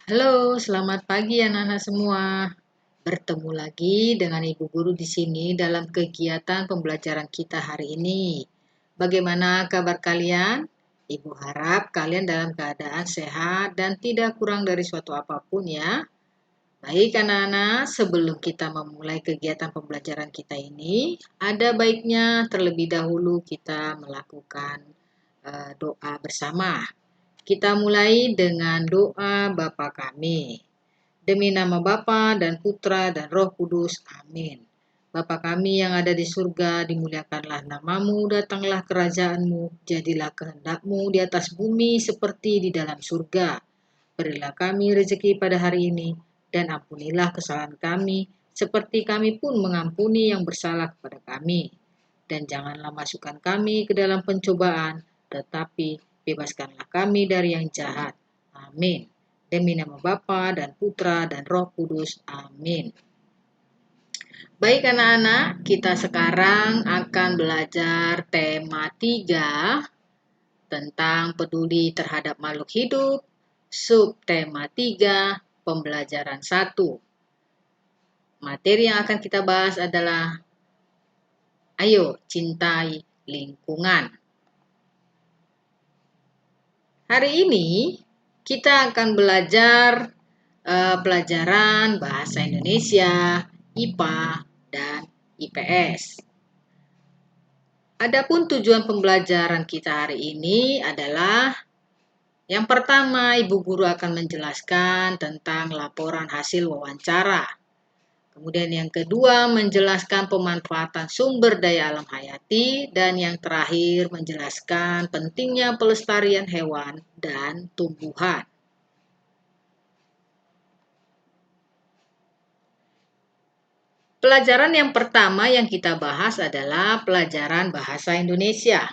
Halo, selamat pagi anak-anak semua. Bertemu lagi dengan Ibu Guru di sini dalam kegiatan pembelajaran kita hari ini. Bagaimana kabar kalian? Ibu harap kalian dalam keadaan sehat dan tidak kurang dari suatu apapun ya. Baik anak-anak, sebelum kita memulai kegiatan pembelajaran kita ini, ada baiknya terlebih dahulu kita melakukan doa bersama. Kita mulai dengan doa Bapa kami. Demi nama Bapa dan Putra dan Roh Kudus. Amin. Bapa kami yang ada di surga, dimuliakanlah namamu, datanglah kerajaanmu, jadilah kehendakmu di atas bumi seperti di dalam surga. Berilah kami rezeki pada hari ini, dan ampunilah kesalahan kami, seperti kami pun mengampuni yang bersalah kepada kami. Dan janganlah masukkan kami ke dalam pencobaan, tetapi bebaskanlah kami dari yang jahat. Amin. Demi nama Bapa dan Putra dan Roh Kudus. Amin. Baik anak-anak, kita sekarang akan belajar tema 3 tentang peduli terhadap makhluk hidup. Subtema 3, pembelajaran 1. Materi yang akan kita bahas adalah ayo cintai lingkungan. Hari ini kita akan belajar pelajaran bahasa Indonesia, IPA, dan IPS. Adapun tujuan pembelajaran kita hari ini adalah yang pertama, Ibu Guru akan menjelaskan tentang laporan hasil wawancara. Kemudian yang kedua, menjelaskan pemanfaatan sumber daya alam hayati. Dan yang terakhir, menjelaskan pentingnya pelestarian hewan dan tumbuhan. Pelajaran yang pertama yang kita bahas adalah pelajaran bahasa Indonesia.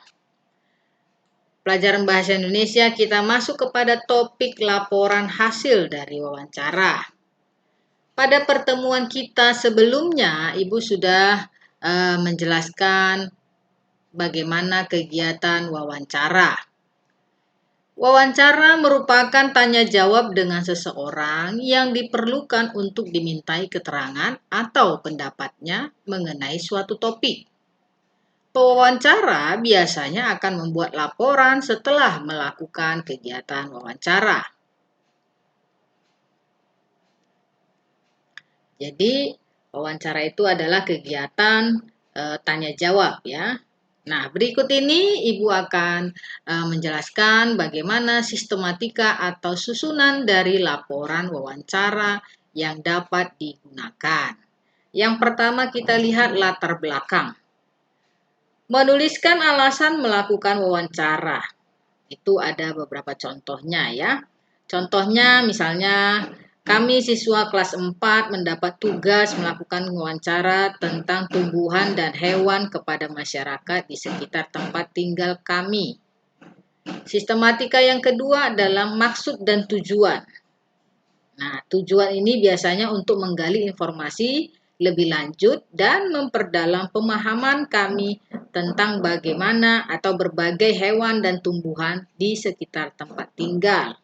Pelajaran bahasa Indonesia kita masuk kepada topik laporan hasil dari wawancara. Pada pertemuan kita sebelumnya, Ibu sudah menjelaskan bagaimana kegiatan wawancara. Wawancara merupakan tanya jawab dengan seseorang yang diperlukan untuk dimintai keterangan atau pendapatnya mengenai suatu topik. Pewawancara biasanya akan membuat laporan setelah melakukan kegiatan wawancara. Jadi, wawancara itu adalah kegiatan tanya jawab ya. Nah, berikut ini Ibu akan menjelaskan bagaimana sistematika atau susunan dari laporan wawancara yang dapat digunakan. Yang pertama kita lihat latar belakang. Menuliskan alasan melakukan wawancara. Itu ada beberapa contohnya ya. Contohnya misalnya kami siswa kelas 4 mendapat tugas melakukan wawancara tentang tumbuhan dan hewan kepada masyarakat di sekitar tempat tinggal kami. Sistematika yang kedua adalah maksud dan tujuan. Nah, tujuan ini biasanya untuk menggali informasi lebih lanjut dan memperdalam pemahaman kami tentang bagaimana atau berbagai hewan dan tumbuhan di sekitar tempat tinggal.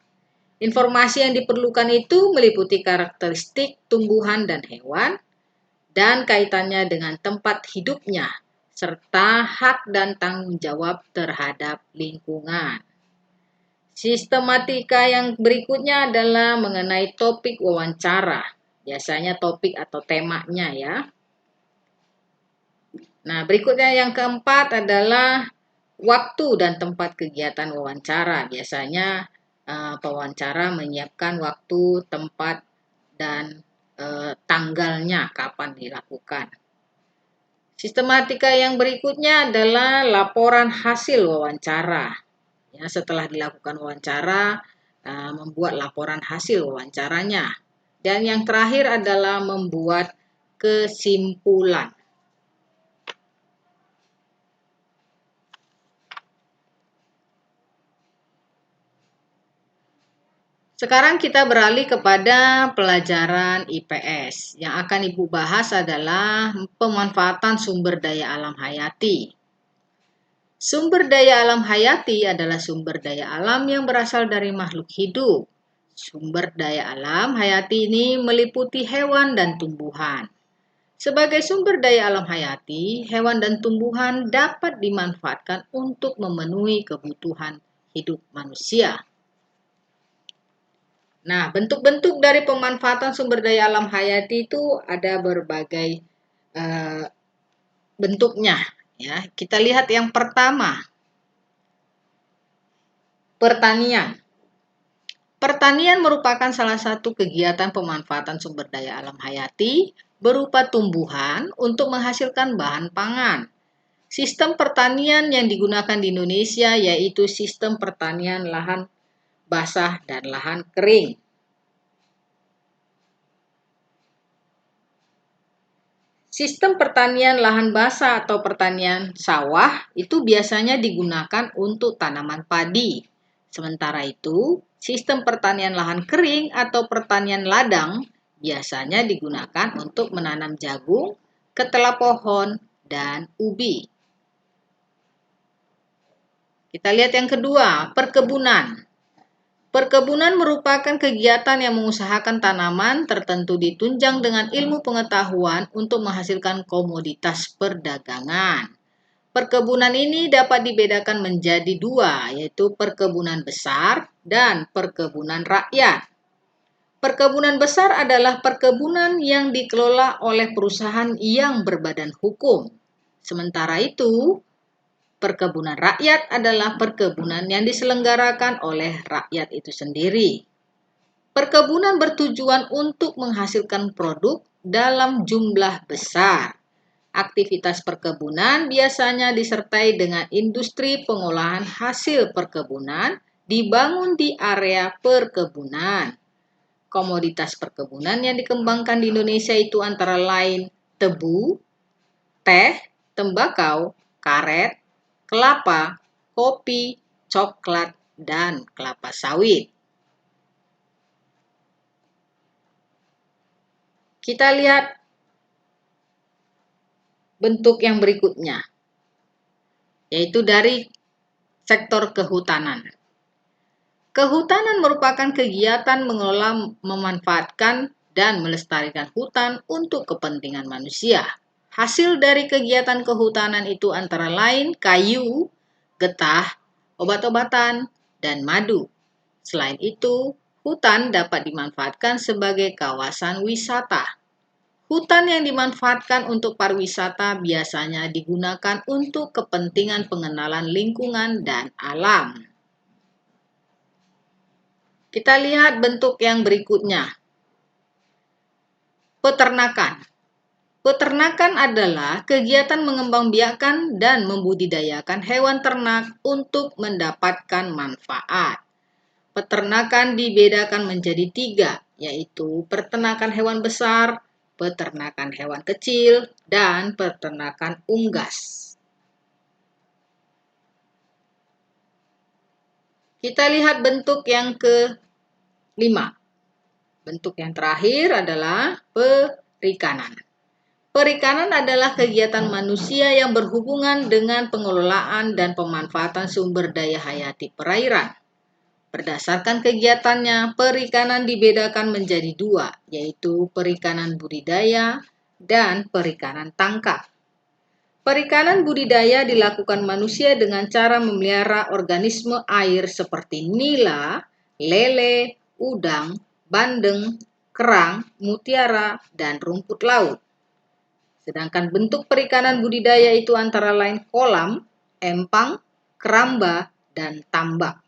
Informasi yang diperlukan itu meliputi karakteristik tumbuhan dan hewan dan kaitannya dengan tempat hidupnya, serta hak dan tanggung jawab terhadap lingkungan. Sistematika yang berikutnya adalah mengenai topik wawancara. Biasanya topik atau temanya ya. Nah, berikutnya yang keempat adalah waktu dan tempat kegiatan wawancara. Biasanya pewawancara menyiapkan waktu, tempat, dan tanggalnya kapan dilakukan. Sistematika yang berikutnya adalah laporan hasil wawancara. Ya, setelah dilakukan wawancara, membuat laporan hasil wawancaranya. Dan yang terakhir adalah membuat kesimpulan. Sekarang kita beralih kepada pelajaran IPS. Yang akan Ibu bahas adalah pemanfaatan sumber daya alam hayati. Sumber daya alam hayati adalah sumber daya alam yang berasal dari makhluk hidup. Sumber daya alam hayati ini meliputi hewan dan tumbuhan. Sebagai sumber daya alam hayati, hewan dan tumbuhan dapat dimanfaatkan untuk memenuhi kebutuhan hidup manusia. Nah, bentuk-bentuk dari pemanfaatan sumber daya alam hayati itu ada berbagai uh, bentuknya. Ya, kita lihat yang pertama, pertanian. Pertanian merupakan salah satu kegiatan pemanfaatan sumber daya alam hayati berupa tumbuhan untuk menghasilkan bahan pangan. Sistem pertanian yang digunakan di Indonesia yaitu sistem pertanian lahan basah dan lahan kering. Sistem pertanian lahan basah atau pertanian sawah itu biasanya digunakan untuk tanaman padi. Sementara itu, sistem pertanian lahan kering atau pertanian ladang biasanya digunakan untuk menanam jagung, ketela pohon, dan ubi. Kita lihat yang kedua, perkebunan. Perkebunan merupakan kegiatan yang mengusahakan tanaman tertentu ditunjang dengan ilmu pengetahuan untuk menghasilkan komoditas perdagangan. Perkebunan ini dapat dibedakan menjadi dua, yaitu perkebunan besar dan perkebunan rakyat. Perkebunan besar adalah perkebunan yang dikelola oleh perusahaan yang berbadan hukum. Sementara itu, perkebunan rakyat adalah perkebunan yang diselenggarakan oleh rakyat itu sendiri. Perkebunan bertujuan untuk menghasilkan produk dalam jumlah besar. Aktivitas perkebunan biasanya disertai dengan industri pengolahan hasil perkebunan dibangun di area perkebunan. Komoditas perkebunan yang dikembangkan di Indonesia itu antara lain tebu, teh, tembakau, karet, kelapa, kopi, coklat, dan kelapa sawit. Kita lihat bentuk yang berikutnya, yaitu dari sektor kehutanan. Kehutanan merupakan kegiatan mengelola, memanfaatkan, dan melestarikan hutan untuk kepentingan manusia. Hasil dari kegiatan kehutanan itu antara lain kayu, getah, obat-obatan, dan madu. Selain itu, hutan dapat dimanfaatkan sebagai kawasan wisata. Hutan yang dimanfaatkan untuk pariwisata biasanya digunakan untuk kepentingan pengenalan lingkungan dan alam. Kita lihat bentuk yang berikutnya. Peternakan. Peternakan adalah kegiatan mengembangbiakan dan membudidayakan hewan ternak untuk mendapatkan manfaat. Peternakan dibedakan menjadi tiga, yaitu peternakan hewan besar, peternakan hewan kecil, dan peternakan unggas. Kita lihat bentuk yang kelima. Bentuk yang terakhir adalah perikanan. Perikanan adalah kegiatan manusia yang berhubungan dengan pengelolaan dan pemanfaatan sumber daya hayati perairan. Berdasarkan kegiatannya, perikanan dibedakan menjadi dua, yaitu perikanan budidaya dan perikanan tangkap. Perikanan budidaya dilakukan manusia dengan cara memelihara organisme air seperti nila, lele, udang, bandeng, kerang, mutiara, dan rumput laut. Sedangkan bentuk perikanan budidaya itu antara lain kolam, empang, keramba, dan tambak.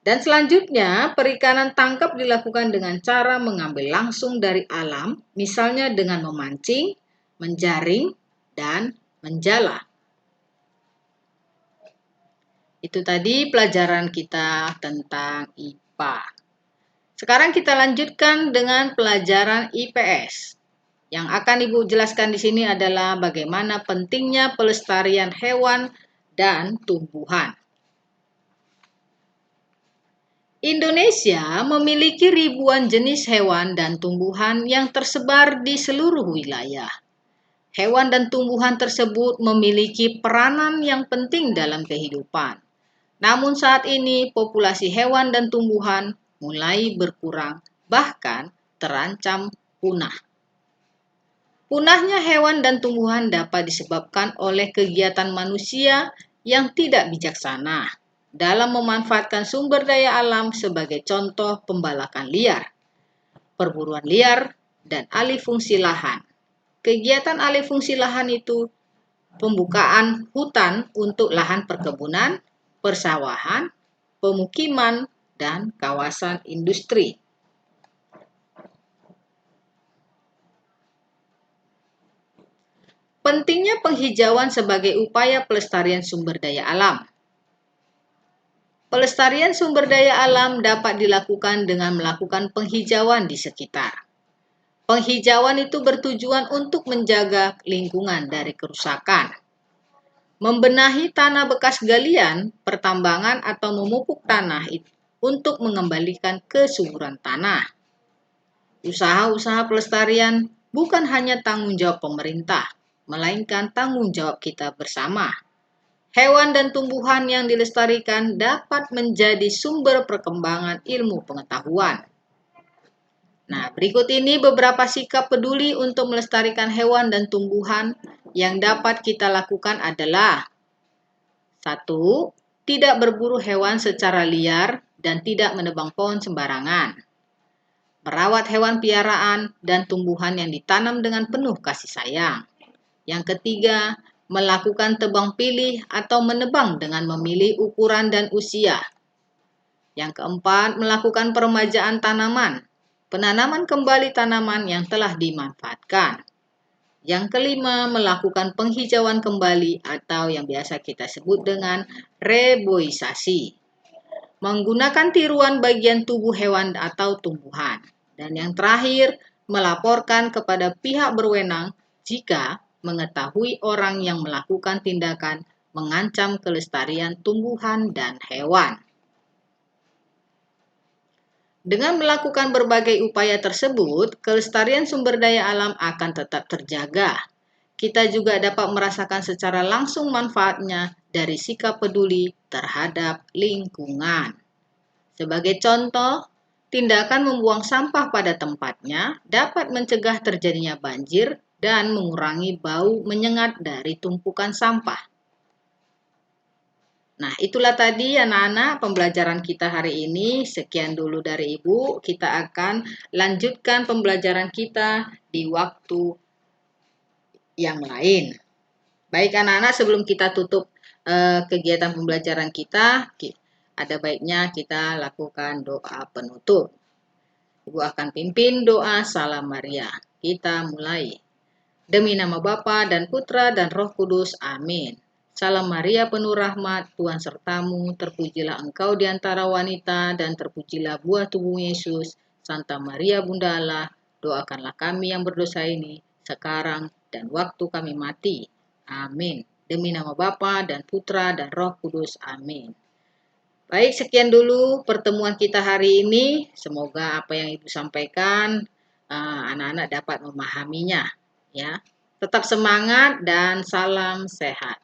Dan selanjutnya, perikanan tangkap dilakukan dengan cara mengambil langsung dari alam, misalnya dengan memancing, menjaring, dan menjala. Itu tadi pelajaran kita tentang IPA. Sekarang kita lanjutkan dengan pelajaran IPS. Yang akan Ibu jelaskan di sini adalah bagaimana pentingnya pelestarian hewan dan tumbuhan. Indonesia memiliki ribuan jenis hewan dan tumbuhan yang tersebar di seluruh wilayah. Hewan dan tumbuhan tersebut memiliki peranan yang penting dalam kehidupan. Namun saat ini populasi hewan dan tumbuhan mulai berkurang, bahkan terancam punah. Punahnya hewan dan tumbuhan dapat disebabkan oleh kegiatan manusia yang tidak bijaksana dalam memanfaatkan sumber daya alam sebagai contoh pembalakan liar, perburuan liar, dan alih fungsi lahan. Kegiatan alih fungsi lahan itu pembukaan hutan untuk lahan perkebunan, persawahan, pemukiman, dan kawasan industri. Pentingnya penghijauan sebagai upaya pelestarian sumber daya alam. Pelestarian sumber daya alam dapat dilakukan dengan melakukan penghijauan di sekitar. Penghijauan itu bertujuan untuk menjaga lingkungan dari kerusakan, membenahi tanah bekas galian, pertambangan atau memupuk tanah itu untuk mengembalikan kesuburan tanah. Usaha-usaha pelestarian bukan hanya tanggung jawab pemerintah, melainkan tanggung jawab kita bersama. Hewan dan tumbuhan yang dilestarikan dapat menjadi sumber perkembangan ilmu pengetahuan. Nah, berikut ini beberapa sikap peduli untuk melestarikan hewan dan tumbuhan yang dapat kita lakukan adalah 1. Tidak berburu hewan secara liar dan tidak menebang pohon sembarangan. Merawat hewan piaraan dan tumbuhan yang ditanam dengan penuh kasih sayang. Yang ketiga, melakukan tebang pilih atau menebang dengan memilih ukuran dan usia. Yang keempat, melakukan peremajaan tanaman, penanaman kembali tanaman yang telah dimanfaatkan. Yang kelima, melakukan penghijauan kembali atau yang biasa kita sebut dengan reboisasi. Menggunakan tiruan bagian tubuh hewan atau tumbuhan. Dan yang terakhir, melaporkan kepada pihak berwenang jika mengetahui orang yang melakukan tindakan mengancam kelestarian tumbuhan dan hewan. Dengan melakukan berbagai upaya tersebut, kelestarian sumber daya alam akan tetap terjaga. Kita juga dapat merasakan secara langsung manfaatnya dari sikap peduli terhadap lingkungan. Sebagai contoh, tindakan membuang sampah pada tempatnya dapat mencegah terjadinya banjir dan mengurangi bau menyengat dari tumpukan sampah. Nah, itulah tadi anak-anak pembelajaran kita hari ini. Sekian dulu dari Ibu. Kita akan lanjutkan pembelajaran kita di waktu yang lain. Baik anak-anak, sebelum kita tutup kegiatan pembelajaran kita, ada baiknya kita lakukan doa penutup. Ibu akan pimpin doa Salam Maria. Kita mulai. Demi nama Bapa dan Putra dan Roh Kudus. Amin. Salam Maria penuh rahmat, Tuhan sertamu, terpujilah engkau di antara wanita dan terpujilah buah tubuh Yesus. Santa Maria Bunda Allah, doakanlah kami yang berdosa ini sekarang dan waktu kami mati. Amin. Demi nama Bapa dan Putra dan Roh Kudus. Amin. Baik, sekian dulu pertemuan kita hari ini. Semoga apa yang Ibu sampaikan anak-anak dapat memahaminya. Ya, tetap semangat dan salam sehat.